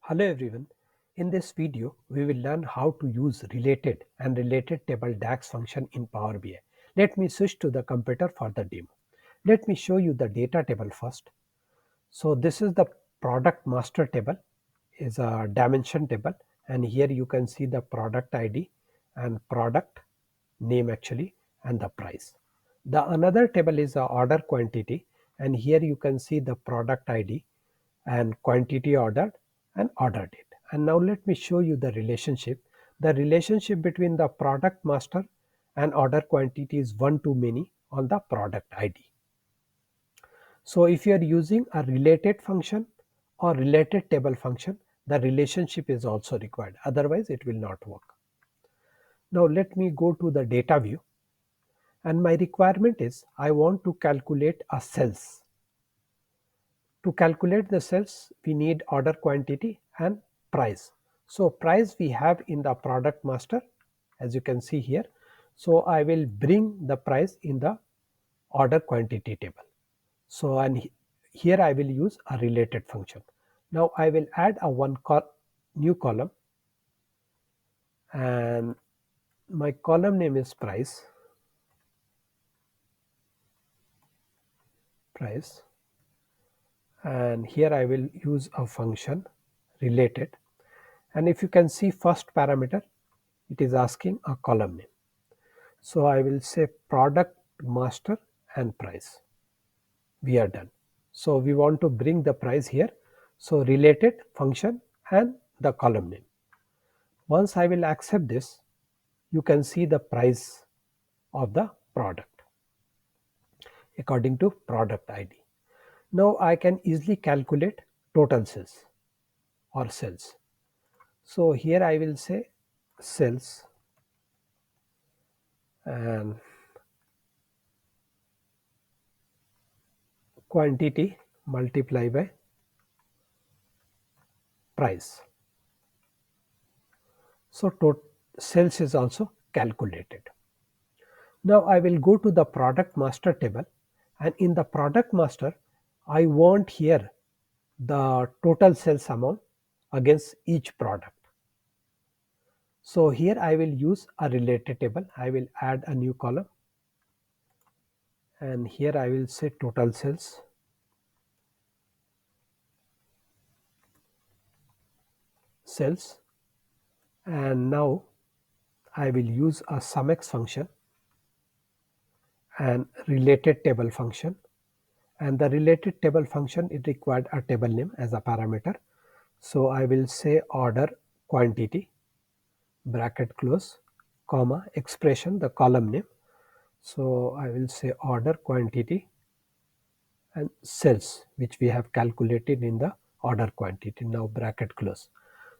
Hello everyone. In this video, we will learn how to use related and related table DAX function in Power BI. Let me switch to the computer for the demo. Let me show you the data table first. So this is the product master table, is a dimension table, and here you can see the product ID and product name actually and the price. The another table is the order quantity, and here you can see the product ID and quantity ordered and order date. And now let me show you the relationship. The relationship between the product master and order quantity is one to many on the product ID. So if you are using a related function or related table function, the relationship is also required. Otherwise, it will not work. Now let me go to the data view, and my requirement is I want to calculate a cells. To calculate the cells, we need order quantity and price. So price we have in the product master, as you can see here. So I will bring the price in the order quantity table. So and here I will use a related function. Now I will add a new column, and my column name is price. And here I will use a function related, and if you can see first parameter, it is asking a column name. So I will say product master and price. We are done. So we want to bring the price here. So related function and the column name. Once I will accept this, you can see the price of the product according to product ID. Now I can easily calculate total sales or sales. So here I will say sales and quantity multiply by price. So sales is also calculated. Now I will go to the product master table, and in the product master I want here the total sales amount against each product. So here I will use a related table. I will add a new column, and here I will say total sales, and now I will use a sumx function and related table function, and the related table function, it required a table name as a parameter. So I will say order quantity bracket close comma expression, the column name. So I will say order quantity and sales, which we have calculated in the order quantity, now bracket close.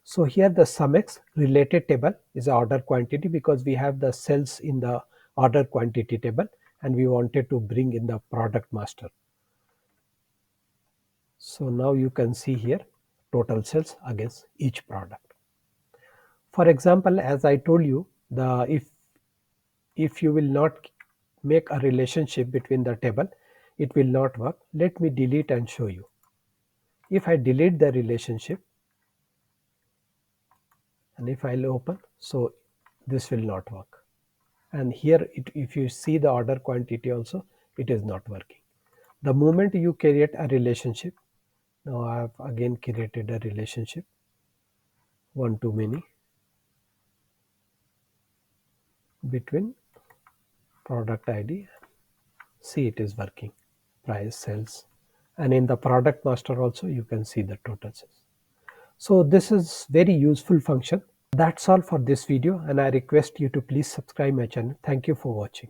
So here the sumx related table is order quantity because we have the cells in the order quantity table and we wanted to bring in the product master. So now you can see here total sales against each product. For example, as I told you, if you will not make a relationship between the table, it will not work. Let me delete and show you. If I delete the relationship and if I'll open, so this will not work. And here if you see the order quantity also, it is not working. The moment you create a relationship, now I have again created a relationship, one to many, between product ID, see it is working, price, sales, and in the product master also you can see the total sales. So this is very useful function. That's all for this video, and I request you to please subscribe my channel. Thank you for watching.